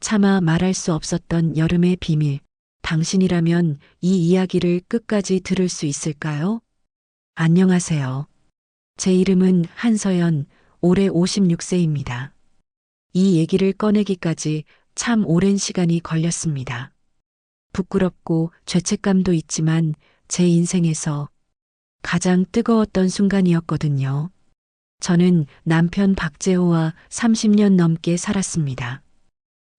차마 말할 수 없었던 여름의 비밀. 당신이라면 이 이야기를 끝까지 들을 수 있을까요? 안녕하세요. 제 이름은 한서연, 올해 56세입니다. 이 얘기를 꺼내기까지 참 오랜 시간이 걸렸습니다. 부끄럽고 죄책감도 있지만 제 인생에서 가장 뜨거웠던 순간이었거든요. 저는 남편 박재호와 30년 넘게 살았습니다.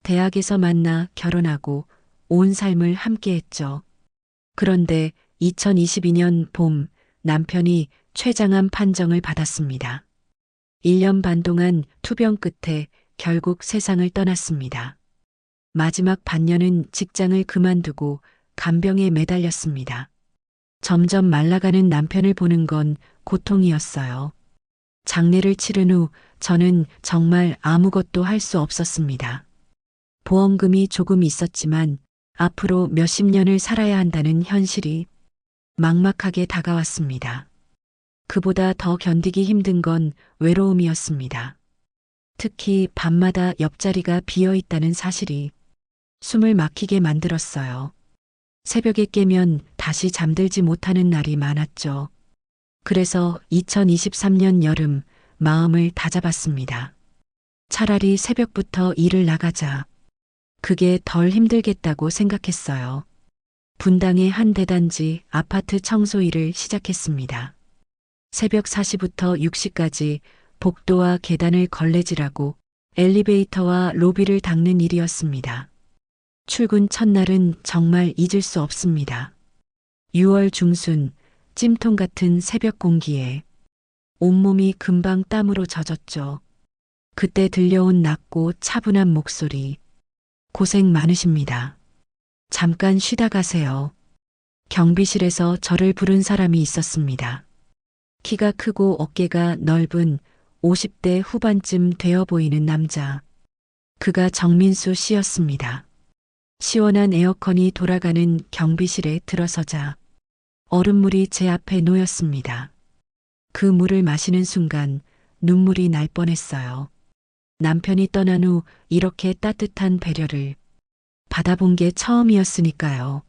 대학에서 만나 결혼하고 온 삶을 함께 했죠. 그런데 2022년 봄 남편이 췌장암 판정을 받았습니다. 1년 반 동안 투병 끝에 결국 세상을 떠났습니다. 마지막 반년은 직장을 그만두고 간병에 매달렸습니다. 점점 말라가는 남편을 보는 건 고통이었어요. 장례를 치른 후 저는 정말 아무것도 할 수 없었습니다. 보험금이 조금 있었지만 앞으로 몇십 년을 살아야 한다는 현실이 막막하게 다가왔습니다. 그보다 더 견디기 힘든 건 외로움이었습니다. 특히 밤마다 옆자리가 비어 있다는 사실이 숨을 막히게 만들었어요. 새벽에 깨면 다시 잠들지 못하는 날이 많았죠. 그래서 2023년 여름 마음을 다잡았습니다. 차라리 새벽부터 일을 나가자. 그게 덜 힘들겠다고 생각했어요. 분당의 한 대단지 아파트 청소 일을 시작했습니다. 새벽 4시부터 6시까지 복도와 계단을 걸레질하고 엘리베이터와 로비를 닦는 일이었습니다. 출근 첫날은 정말 잊을 수 없습니다. 6월 중순 찜통 같은 새벽 공기에 온몸이 금방 땀으로 젖었죠. 그때 들려온 낮고 차분한 목소리. 고생 많으십니다. 잠깐 쉬다 가세요. 경비실에서 저를 부른 사람이 있었습니다. 키가 크고 어깨가 넓은 50대 후반쯤 되어 보이는 남자. 그가 정민수 씨였습니다. 시원한 에어컨이 돌아가는 경비실에 들어서자 얼음물이 제 앞에 놓였습니다. 그 물을 마시는 순간 눈물이 날 뻔했어요. 남편이 떠난 후 이렇게 따뜻한 배려를 받아본 게 처음이었으니까요.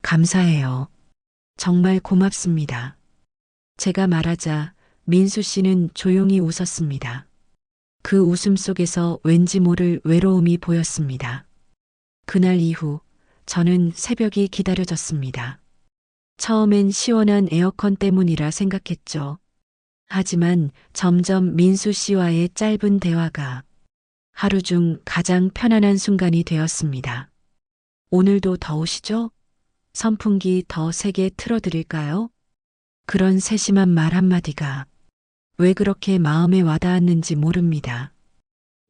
감사해요. 정말 고맙습니다. 제가 말하자 민수 씨는 조용히 웃었습니다. 그 웃음 속에서 왠지 모를 외로움이 보였습니다. 그날 이후 저는 새벽이 기다려졌습니다. 처음엔 시원한 에어컨 때문이라 생각했죠. 하지만 점점 민수 씨와의 짧은 대화가 하루 중 가장 편안한 순간이 되었습니다. 오늘도 더우시죠? 선풍기 더 세게 틀어드릴까요? 그런 세심한 말 한마디가 왜 그렇게 마음에 와닿았는지 모릅니다.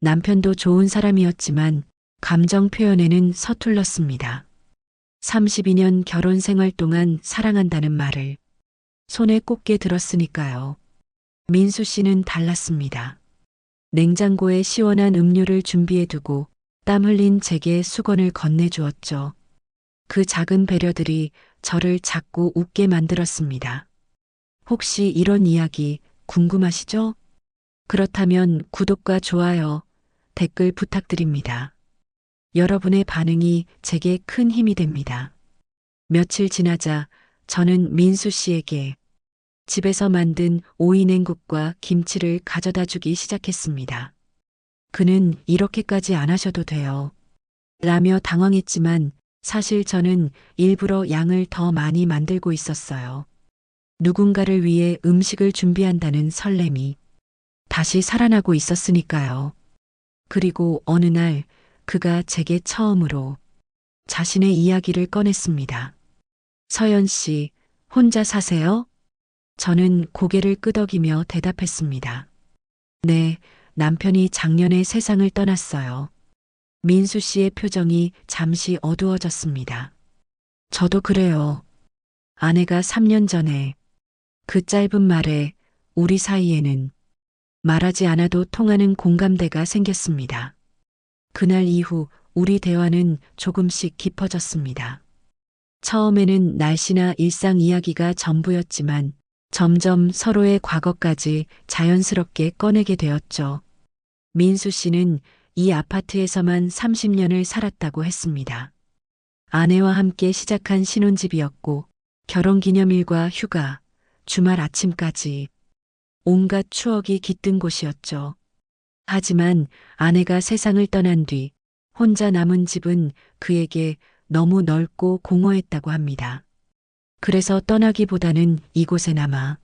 남편도 좋은 사람이었지만 감정 표현에는 서툴렀습니다. 32년 결혼 생활 동안 사랑한다는 말을 손에 꼽게 들었으니까요. 민수 씨는 달랐습니다. 냉장고에 시원한 음료를 준비해 두고 땀 흘린 제게 수건을 건네주었죠. 그 작은 배려들이 저를 자꾸 웃게 만들었습니다. 혹시 이런 이야기 궁금하시죠? 그렇다면 구독과 좋아요, 댓글 부탁드립니다. 여러분의 반응이 제게 큰 힘이 됩니다. 며칠 지나자 저는 민수 씨에게 집에서 만든 오이 냉국과 김치를 가져다 주기 시작했습니다. 그는 이렇게까지 안 하셔도 돼요. 라며 당황했지만 사실 저는 일부러 양을 더 많이 만들고 있었어요. 누군가를 위해 음식을 준비한다는 설렘이 다시 살아나고 있었으니까요. 그리고 어느 날 그가 제게 처음으로 자신의 이야기를 꺼냈습니다. 서연 씨, 혼자 사세요? 저는 고개를 끄덕이며 대답했습니다. 네, 남편이 작년에 세상을 떠났어요. 민수 씨의 표정이 잠시 어두워졌습니다. 저도 그래요. 아내가 3년 전에 그 짧은 말에 우리 사이에는 말하지 않아도 통하는 공감대가 생겼습니다. 그날 이후 우리 대화는 조금씩 깊어졌습니다. 처음에는 날씨나 일상 이야기가 전부였지만 점점 서로의 과거까지 자연스럽게 꺼내게 되었죠. 민수 씨는 이 아파트에서만 30년을 살았다고 했습니다. 아내와 함께 시작한 신혼집이었고 결혼기념일과 휴가, 주말 아침까지 온갖 추억이 깃든 곳이었죠. 하지만 아내가 세상을 떠난 뒤 혼자 남은 집은 그에게 너무 넓고 공허했다고 합니다. 그래서 떠나기보다는 이곳에 남아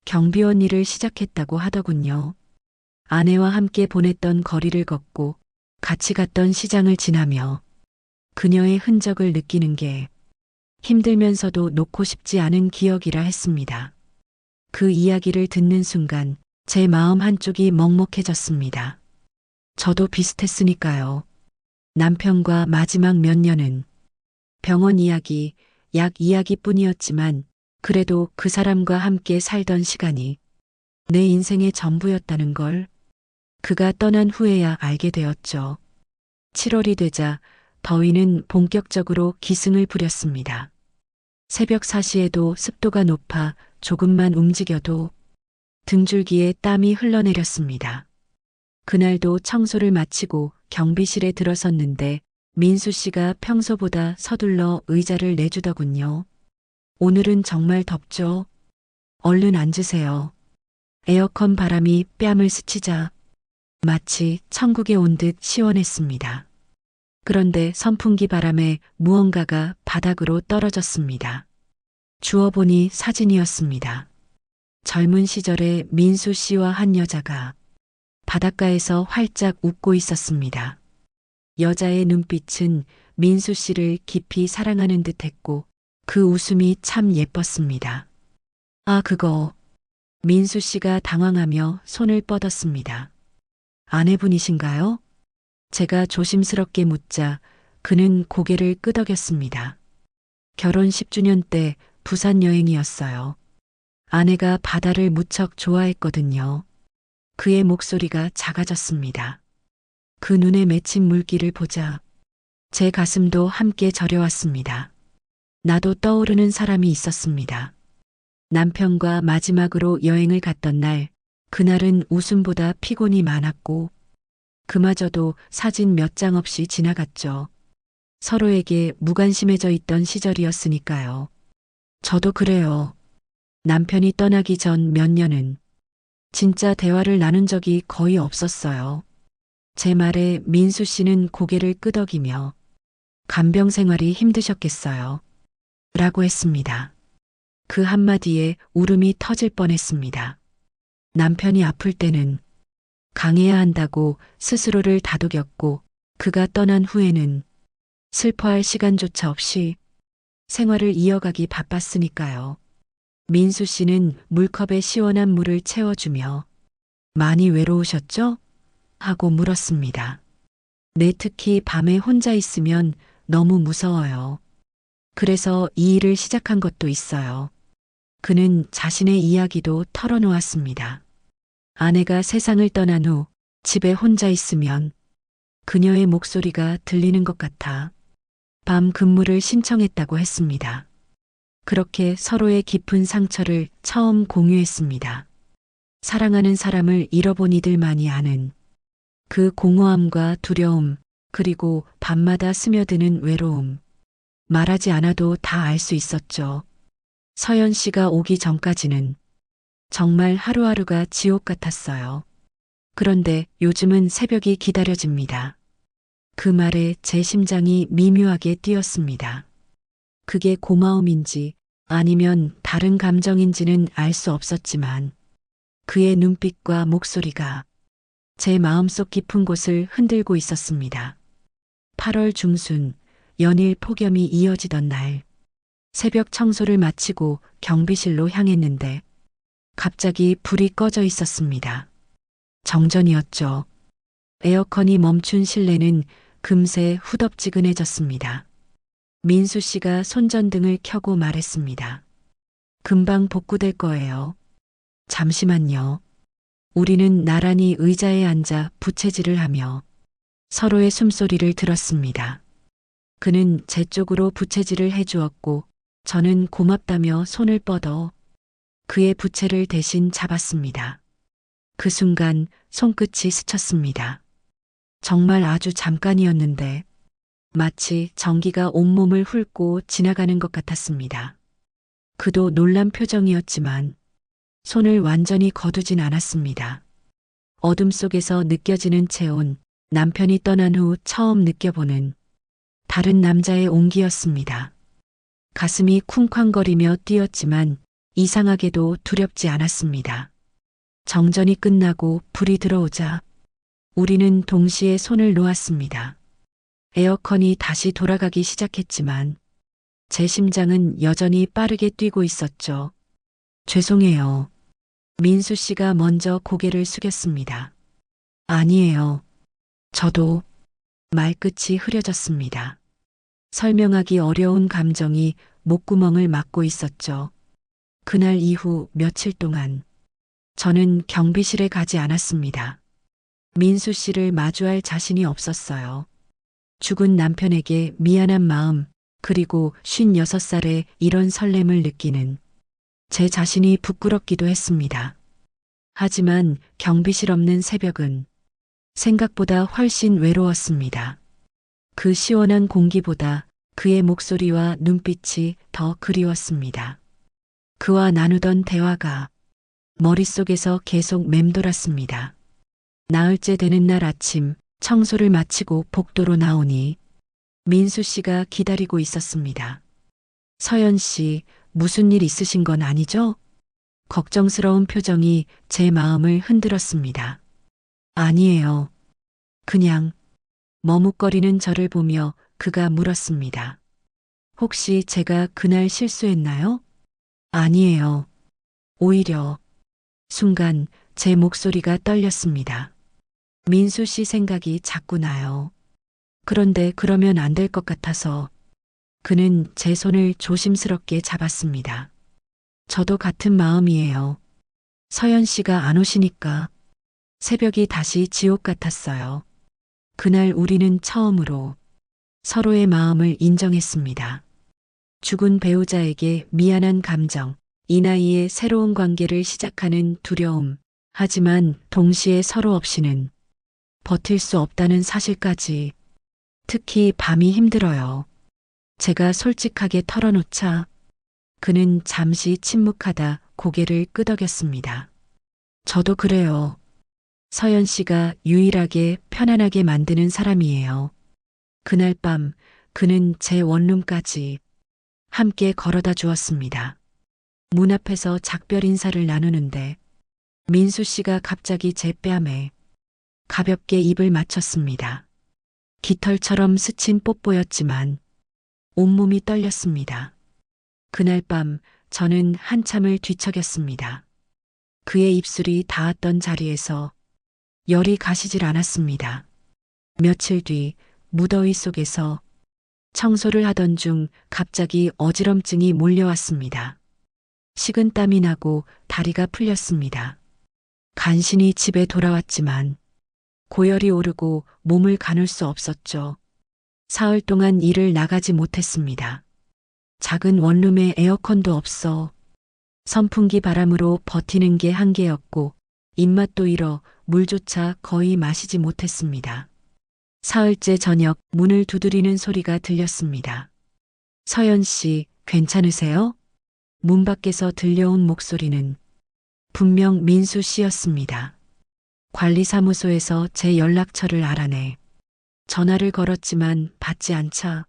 경비원 일을 시작했다고 하더군요. 아내와 함께 보냈던 거리를 걷고 같이 갔던 시장을 지나며 그녀의 흔적을 느끼는 게 힘들면서도 놓고 싶지 않은 기억이라 했습니다. 그 이야기를 듣는 순간 제 마음 한쪽이 먹먹해졌습니다. 저도 비슷했으니까요. 남편과 마지막 몇 년은 병원 이야기, 약 이야기뿐이었지만 그래도 그 사람과 함께 살던 시간이 내 인생의 전부였다는 걸 그가 떠난 후에야 알게 되었죠. 7월이 되자 더위는 본격적으로 기승을 부렸습니다. 새벽 4시에도 습도가 높아 조금만 움직여도 등줄기에 땀이 흘러내렸습니다. 그날도 청소를 마치고 경비실에 들어섰는데 민수 씨가 평소보다 서둘러 의자를 내주더군요. 오늘은 정말 덥죠? 얼른 앉으세요. 에어컨 바람이 뺨을 스치자 마치 천국에 온 듯 시원했습니다. 그런데 선풍기 바람에 무언가가 바닥으로 떨어졌습니다. 주워보니 사진이었습니다. 젊은 시절에 민수 씨와 한 여자가 바닷가에서 활짝 웃고 있었습니다. 여자의 눈빛은 민수 씨를 깊이 사랑하는 듯 했고 그 웃음이 참 예뻤습니다. 아, 그거. 민수 씨가 당황하며 손을 뻗었습니다. 아내분이신가요? 제가 조심스럽게 묻자 그는 고개를 끄덕였습니다. 결혼 10주년 때 부산 여행이었어요. 아내가 바다를 무척 좋아했거든요. 그의 목소리가 작아졌습니다. 그 눈에 맺힌 물기를 보자 제 가슴도 함께 저려왔습니다. 나도 떠오르는 사람이 있었습니다. 남편과 마지막으로 여행을 갔던 날, 그날은 웃음보다 피곤이 많았고 그마저도 사진 몇 장 없이 지나갔죠. 서로에게 무관심해져 있던 시절이었으니까요. 저도 그래요. 남편이 떠나기 전 몇 년은 진짜 대화를 나눈 적이 거의 없었어요. 제 말에 민수 씨는 고개를 끄덕이며 간병 생활이 힘드셨겠어요. 라고 했습니다. 그 한마디에 울음이 터질 뻔했습니다. 남편이 아플 때는 강해야 한다고 스스로를 다독였고 그가 떠난 후에는 슬퍼할 시간조차 없이 생활을 이어가기 바빴으니까요. 민수 씨는 물컵에 시원한 물을 채워주며 많이 외로우셨죠? 하고 물었습니다. 네, 특히 밤에 혼자 있으면 너무 무서워요. 그래서 이 일을 시작한 것도 있어요. 그는 자신의 이야기도 털어놓았습니다. 아내가 세상을 떠난 후 집에 혼자 있으면 그녀의 목소리가 들리는 것 같아 밤 근무를 신청했다고 했습니다. 그렇게 서로의 깊은 상처를 처음 공유했습니다. 사랑하는 사람을 잃어본 이들만이 아는 그 공허함과 두려움, 그리고 밤마다 스며드는 외로움. 말하지 않아도 다 알 수 있었죠. 서연 씨가 오기 전까지는 정말 하루하루가 지옥 같았어요. 그런데 요즘은 새벽이 기다려집니다. 그 말에 제 심장이 미묘하게 뛰었습니다. 그게 고마움인지 아니면 다른 감정인지는 알 수 없었지만 그의 눈빛과 목소리가 제 마음속 깊은 곳을 흔들고 있었습니다. 8월 중순 연일 폭염이 이어지던 날 새벽 청소를 마치고 경비실로 향했는데 갑자기 불이 꺼져 있었습니다. 정전이었죠. 에어컨이 멈춘 실내는 금세 후덥지근해졌습니다. 민수 씨가 손전등을 켜고 말했습니다. 금방 복구될 거예요. 잠시만요. 우리는 나란히 의자에 앉아 부채질을 하며 서로의 숨소리를 들었습니다. 그는 제 쪽으로 부채질을 해주었고 저는 고맙다며 손을 뻗어 그의 부채를 대신 잡았습니다. 그 순간 손끝이 스쳤습니다. 정말 아주 잠깐이었는데 마치 전기가 온몸을 훑고 지나가는 것 같았습니다. 그도 놀란 표정이었지만 손을 완전히 거두진 않았습니다. 어둠 속에서 느껴지는 체온, 남편이 떠난 후 처음 느껴보는 다른 남자의 온기였습니다. 가슴이 쿵쾅거리며 뛰었지만 이상하게도 두렵지 않았습니다. 정전이 끝나고 불이 들어오자 우리는 동시에 손을 놓았습니다. 에어컨이 다시 돌아가기 시작했지만 제 심장은 여전히 빠르게 뛰고 있었죠. 죄송해요. 민수 씨가 먼저 고개를 숙였습니다. 아니에요. 저도 말끝이 흐려졌습니다. 설명하기 어려운 감정이 목구멍을 막고 있었죠. 그날 이후 며칠 동안 저는 경비실에 가지 않았습니다. 민수 씨를 마주할 자신이 없었어요. 죽은 남편에게 미안한 마음, 그리고 56살에 이런 설렘을 느끼는 제 자신이 부끄럽기도 했습니다. 하지만 경비실 없는 새벽은 생각보다 훨씬 외로웠습니다. 그 시원한 공기보다 그의 목소리와 눈빛이 더 그리웠습니다. 그와 나누던 대화가 머릿속에서 계속 맴돌았습니다. 나흘째 되는 날 아침 청소를 마치고 복도로 나오니 민수 씨가 기다리고 있었습니다. 서연 씨, 무슨 일 있으신 건 아니죠? 걱정스러운 표정이 제 마음을 흔들었습니다. 아니에요. 그냥 머뭇거리는 저를 보며 그가 물었습니다. 혹시 제가 그날 실수했나요? 아니에요. 오히려 순간 제 목소리가 떨렸습니다. 민수 씨 생각이 자꾸 나요. 그런데 그러면 안 될 것 같아서 그는 제 손을 조심스럽게 잡았습니다. 저도 같은 마음이에요. 서연 씨가 안 오시니까 새벽이 다시 지옥 같았어요. 그날 우리는 처음으로 서로의 마음을 인정했습니다. 죽은 배우자에게 미안한 감정, 이 나이에 새로운 관계를 시작하는 두려움, 하지만 동시에 서로 없이는 버틸 수 없다는 사실까지. 특히 밤이 힘들어요. 제가 솔직하게 털어놓자 그는 잠시 침묵하다 고개를 끄덕였습니다. 저도 그래요. 서연 씨가 유일하게 편안하게 만드는 사람이에요. 그날 밤 그는 제 원룸까지 함께 걸어다 주었습니다. 문 앞에서 작별 인사를 나누는데 민수 씨가 갑자기 제 뺨에 가볍게 입을 맞췄습니다. 깃털처럼 스친 뽀뽀였지만 온몸이 떨렸습니다. 그날 밤 저는 한참을 뒤척였습니다. 그의 입술이 닿았던 자리에서 열이 가시질 않았습니다. 며칠 뒤 무더위 속에서 청소를 하던 중 갑자기 어지럼증이 몰려왔습니다. 식은땀이 나고 다리가 풀렸습니다. 간신히 집에 돌아왔지만 고열이 오르고 몸을 가눌 수 없었죠. 사흘 동안 일을 나가지 못했습니다. 작은 원룸에 에어컨도 없어 선풍기 바람으로 버티는 게 한계였고 입맛도 잃어 물조차 거의 마시지 못했습니다. 사흘째 저녁 문을 두드리는 소리가 들렸습니다. 서연 씨, 괜찮으세요? 문 밖에서 들려온 목소리는 분명 민수 씨였습니다. 관리사무소에서 제 연락처를 알아내 전화를 걸었지만 받지 않자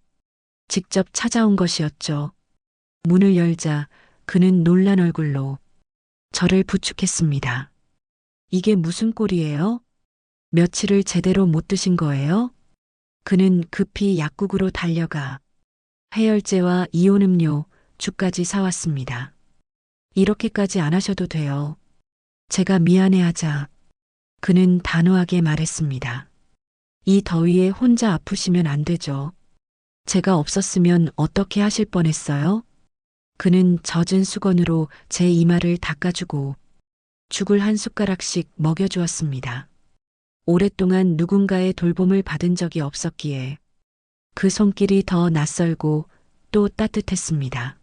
직접 찾아온 것이었죠. 문을 열자 그는 놀란 얼굴로 저를 부축했습니다. 이게 무슨 꼴이에요? 며칠을 제대로 못 드신 거예요? 그는 급히 약국으로 달려가 해열제와 이온음료, 죽까지 사왔습니다. 이렇게까지 안 하셔도 돼요. 제가 미안해하자 그는 단호하게 말했습니다. 이 더위에 혼자 아프시면 안 되죠. 제가 없었으면 어떻게 하실 뻔했어요? 그는 젖은 수건으로 제 이마를 닦아주고 죽을 한 숟가락씩 먹여주었습니다. 오랫동안 누군가의 돌봄을 받은 적이 없었기에 그 손길이 더 낯설고 또 따뜻했습니다.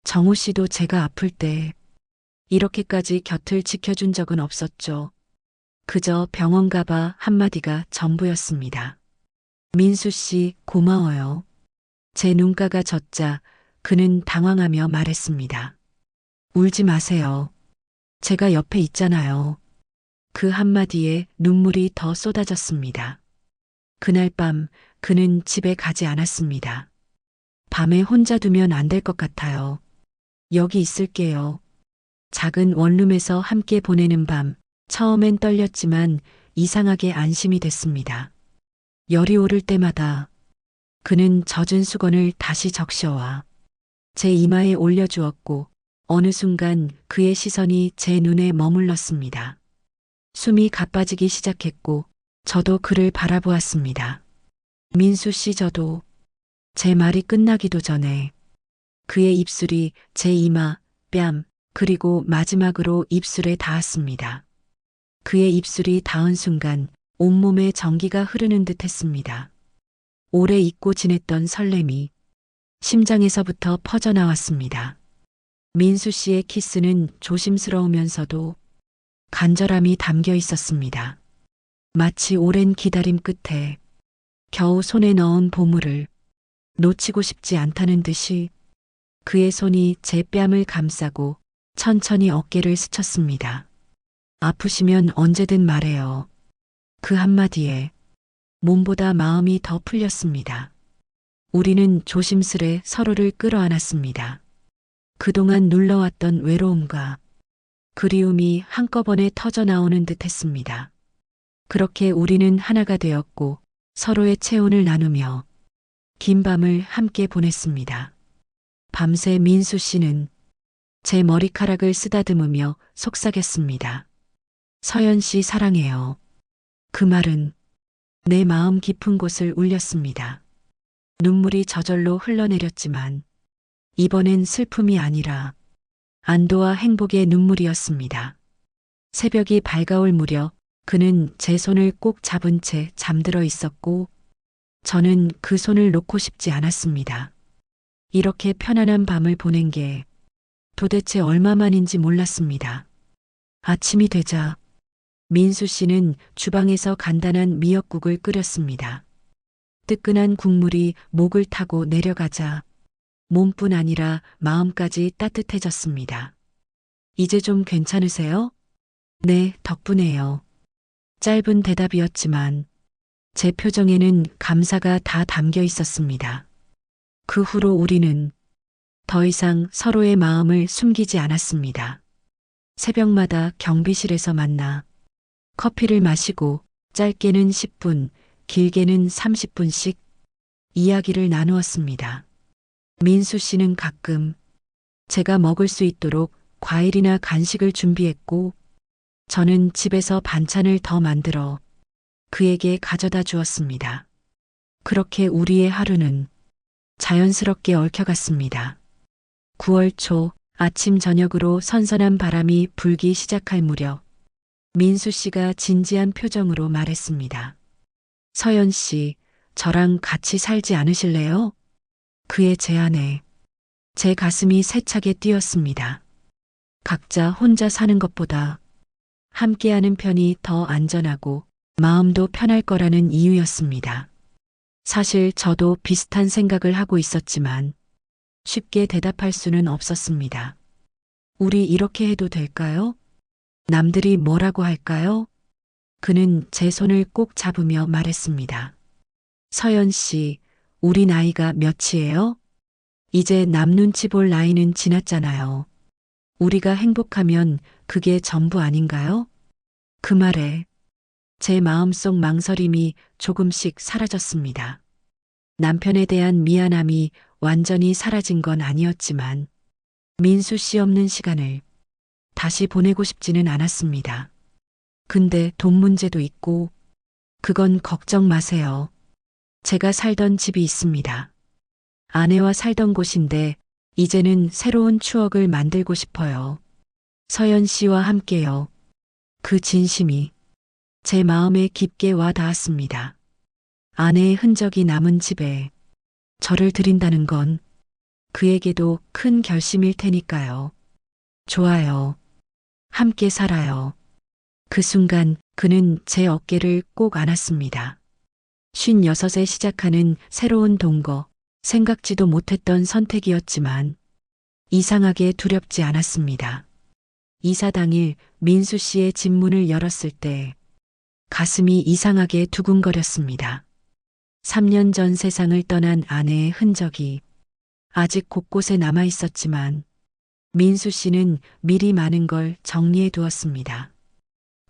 정우 씨도 제가 아플 때 이렇게까지 곁을 지켜준 적은 없었죠. 그저 병원 가봐 한마디가 전부였습니다. 민수 씨, 고마워요. 제 눈가가 젖자 그는 당황하며 말했습니다. 울지 마세요. 제가 옆에 있잖아요. 그 한마디에 눈물이 더 쏟아졌습니다. 그날 밤 그는 집에 가지 않았습니다. 밤에 혼자 두면 안 될 것 같아요. 여기 있을게요. 작은 원룸에서 함께 보내는 밤, 처음엔 떨렸지만 이상하게 안심이 됐습니다. 열이 오를 때마다 그는 젖은 수건을 다시 적셔와 제 이마에 올려주었고 어느 순간 그의 시선이 제 눈에 머물렀습니다. 숨이 가빠지기 시작했고 저도 그를 바라보았습니다. 민수 씨 저도 제 말이 끝나기도 전에 그의 입술이 제 이마, 뺨, 그리고 마지막으로 입술에 닿았습니다. 그의 입술이 닿은 순간 온몸에 전기가 흐르는 듯 했습니다. 오래 잊고 지냈던 설렘이 심장에서부터 퍼져나왔습니다. 민수 씨의 키스는 조심스러우면서도 간절함이 담겨 있었습니다. 마치 오랜 기다림 끝에 겨우 손에 넣은 보물을 놓치고 싶지 않다는 듯이 그의 손이 제 뺨을 감싸고 천천히 어깨를 스쳤습니다. 아프시면 언제든 말해요. 그 한마디에 몸보다 마음이 더 풀렸습니다. 우리는 조심스레 서로를 끌어안았습니다. 그동안 눌러왔던 외로움과 그리움이 한꺼번에 터져나오는 듯 했습니다. 그렇게 우리는 하나가 되었고 서로의 체온을 나누며 긴 밤을 함께 보냈습니다. 밤새 민수 씨는 제 머리카락을 쓰다듬으며 속삭였습니다. 서연 씨 사랑해요. 그 말은 내 마음 깊은 곳을 울렸습니다. 눈물이 저절로 흘러내렸지만 이번엔 슬픔이 아니라 안도와 행복의 눈물이었습니다. 새벽이 밝아올 무렵 그는 제 손을 꼭 잡은 채 잠들어 있었고 저는 그 손을 놓고 싶지 않았습니다. 이렇게 편안한 밤을 보낸 게 도대체 얼마만인지 몰랐습니다. 아침이 되자 민수 씨는 주방에서 간단한 미역국을 끓였습니다. 뜨끈한 국물이 목을 타고 내려가자 몸뿐 아니라 마음까지 따뜻해졌습니다. 이제 좀 괜찮으세요? 네, 덕분에요. 짧은 대답이었지만 제 표정에는 감사가 다 담겨 있었습니다. 그 후로 우리는 더 이상 서로의 마음을 숨기지 않았습니다. 새벽마다 경비실에서 만나 커피를 마시고 짧게는 10분, 길게는 30분씩 이야기를 나누었습니다. 민수 씨는 가끔 제가 먹을 수 있도록 과일이나 간식을 준비했고 저는 집에서 반찬을 더 만들어 그에게 가져다 주었습니다. 그렇게 우리의 하루는 자연스럽게 얽혀갔습니다. 9월 초 아침 저녁으로 선선한 바람이 불기 시작할 무렵 민수 씨가 진지한 표정으로 말했습니다. 서연 씨, 저랑 같이 살지 않으실래요? 그의 제안에 제 가슴이 세차게 뛰었습니다. 각자 혼자 사는 것보다 함께하는 편이 더 안전하고 마음도 편할 거라는 이유였습니다. 사실 저도 비슷한 생각을 하고 있었지만 쉽게 대답할 수는 없었습니다. 우리 이렇게 해도 될까요? 남들이 뭐라고 할까요? 그는 제 손을 꼭 잡으며 말했습니다. 서연 씨, 우리 나이가 몇이에요? 이제 남 눈치 볼 나이는 지났잖아요. 우리가 행복하면 그게 전부 아닌가요? 그 말에 제 마음속 망설임이 조금씩 사라졌습니다. 남편에 대한 미안함이 완전히 사라진 건 아니었지만 민수 씨 없는 시간을 다시 보내고 싶지는 않았습니다. 근데 돈 문제도 있고 그건 걱정 마세요. 제가 살던 집이 있습니다. 아내와 살던 곳인데 이제는 새로운 추억을 만들고 싶어요. 서연 씨와 함께요. 그 진심이 제 마음에 깊게 와 닿았습니다. 아내의 흔적이 남은 집에 저를 들인다는 건 그에게도 큰 결심일 테니까요. 좋아요. 함께 살아요. 그 순간 그는 제 어깨를 꼭 안았습니다. 56에 시작하는 새로운 동거, 생각지도 못했던 선택이었지만 이상하게 두렵지 않았습니다. 이사 당일 민수 씨의 집 문을 열었을 때 가슴이 이상하게 두근거렸습니다. 3년 전 세상을 떠난 아내의 흔적이 아직 곳곳에 남아 있었지만 민수 씨는 미리 많은 걸 정리해 두었습니다.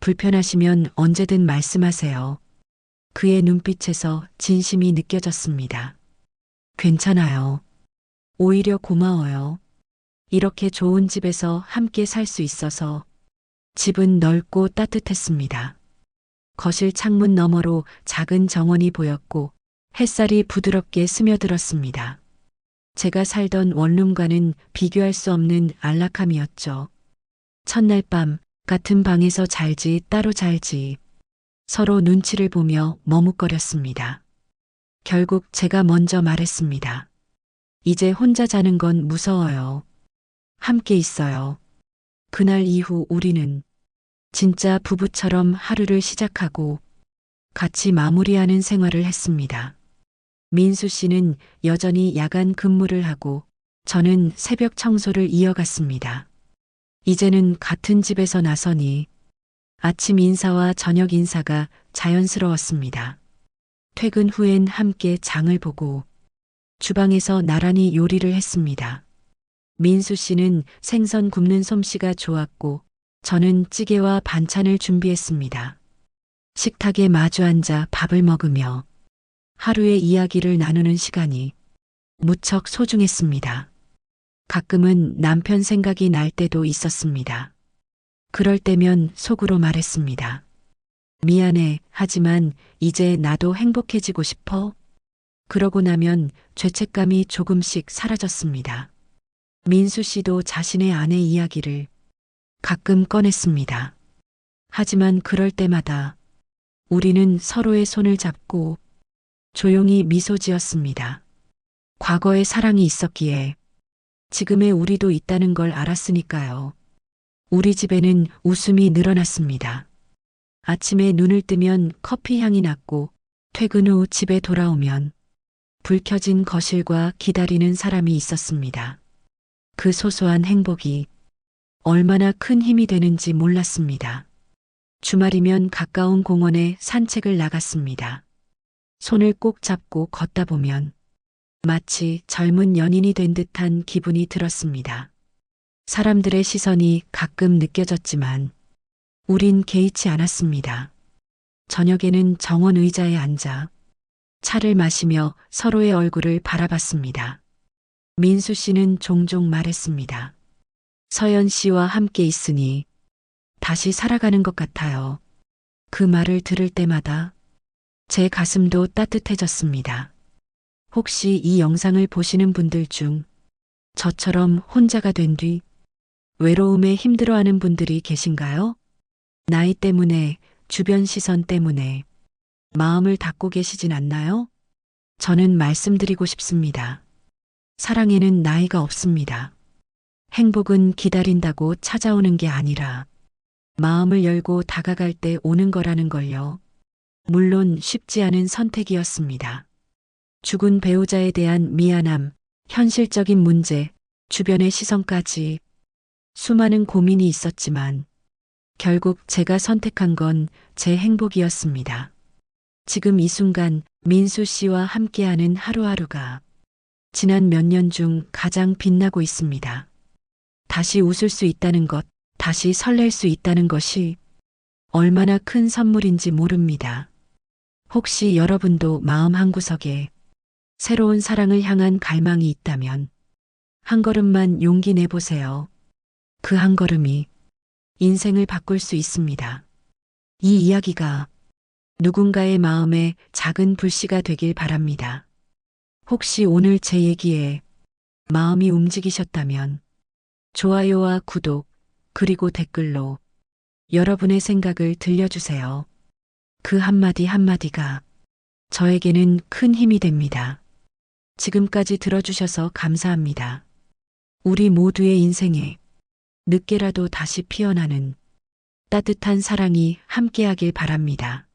불편하시면 언제든 말씀하세요. 그의 눈빛에서 진심이 느껴졌습니다. 괜찮아요. 오히려 고마워요. 이렇게 좋은 집에서 함께 살 수 있어서. 집은 넓고 따뜻했습니다. 거실 창문 너머로 작은 정원이 보였고 햇살이 부드럽게 스며들었습니다. 제가 살던 원룸과는 비교할 수 없는 안락함이었죠. 첫날 밤 같은 방에서 잘지 따로 잘지 서로 눈치를 보며 머뭇거렸습니다. 결국 제가 먼저 말했습니다. 이제 혼자 자는 건 무서워요. 함께 있어요. 그날 이후 우리는 진짜 부부처럼 하루를 시작하고 같이 마무리하는 생활을 했습니다. 민수 씨는 여전히 야간 근무를 하고 저는 새벽 청소를 이어갔습니다. 이제는 같은 집에서 나서니 아침 인사와 저녁 인사가 자연스러웠습니다. 퇴근 후엔 함께 장을 보고 주방에서 나란히 요리를 했습니다. 민수 씨는 생선 굽는 솜씨가 좋았고 저는 찌개와 반찬을 준비했습니다. 식탁에 마주 앉아 밥을 먹으며 하루의 이야기를 나누는 시간이 무척 소중했습니다. 가끔은 남편 생각이 날 때도 있었습니다. 그럴 때면 속으로 말했습니다. 미안해, 하지만 이제 나도 행복해지고 싶어. 그러고 나면 죄책감이 조금씩 사라졌습니다. 민수 씨도 자신의 아내 이야기를 가끔 꺼냈습니다. 하지만 그럴 때마다 우리는 서로의 손을 잡고 조용히 미소 지었습니다. 과거에 사랑이 있었기에 지금의 우리도 있다는 걸 알았으니까요. 우리 집에는 웃음이 늘어났습니다. 아침에 눈을 뜨면 커피 향이 났고 퇴근 후 집에 돌아오면 불 켜진 거실과 기다리는 사람이 있었습니다. 그 소소한 행복이 얼마나 큰 힘이 되는지 몰랐습니다. 주말이면 가까운 공원에 산책을 나갔습니다. 손을 꼭 잡고 걷다 보면 마치 젊은 연인이 된 듯한 기분이 들었습니다. 사람들의 시선이 가끔 느껴졌지만 우린 개의치 않았습니다. 저녁에는 정원 의자에 앉아 차를 마시며 서로의 얼굴을 바라봤습니다. 민수 씨는 종종 말했습니다. 서연 씨와 함께 있으니 다시 살아가는 것 같아요. 그 말을 들을 때마다 제 가슴도 따뜻해졌습니다. 혹시 이 영상을 보시는 분들 중 저처럼 혼자가 된 뒤 외로움에 힘들어하는 분들이 계신가요? 나이 때문에, 주변 시선 때문에 마음을 닫고 계시진 않나요? 저는 말씀드리고 싶습니다. 사랑에는 나이가 없습니다. 행복은 기다린다고 찾아오는 게 아니라 마음을 열고 다가갈 때 오는 거라는 걸요. 물론 쉽지 않은 선택이었습니다. 죽은 배우자에 대한 미안함, 현실적인 문제, 주변의 시선까지 수많은 고민이 있었지만 결국 제가 선택한 건 제 행복이었습니다. 지금 이 순간 민수 씨와 함께하는 하루하루가 지난 몇 년 중 가장 빛나고 있습니다. 다시 웃을 수 있다는 것, 다시 설렐 수 있다는 것이 얼마나 큰 선물인지 모릅니다. 혹시 여러분도 마음 한구석에 새로운 사랑을 향한 갈망이 있다면 한 걸음만 용기 내보세요. 그 한 걸음이 인생을 바꿀 수 있습니다. 이 이야기가 누군가의 마음에 작은 불씨가 되길 바랍니다. 혹시 오늘 제 얘기에 마음이 움직이셨다면 좋아요와 구독, 그리고 댓글로 여러분의 생각을 들려주세요. 그 한마디 한마디가 저에게는 큰 힘이 됩니다. 지금까지 들어주셔서 감사합니다. 우리 모두의 인생에 늦게라도 다시 피어나는 따뜻한 사랑이 함께하길 바랍니다.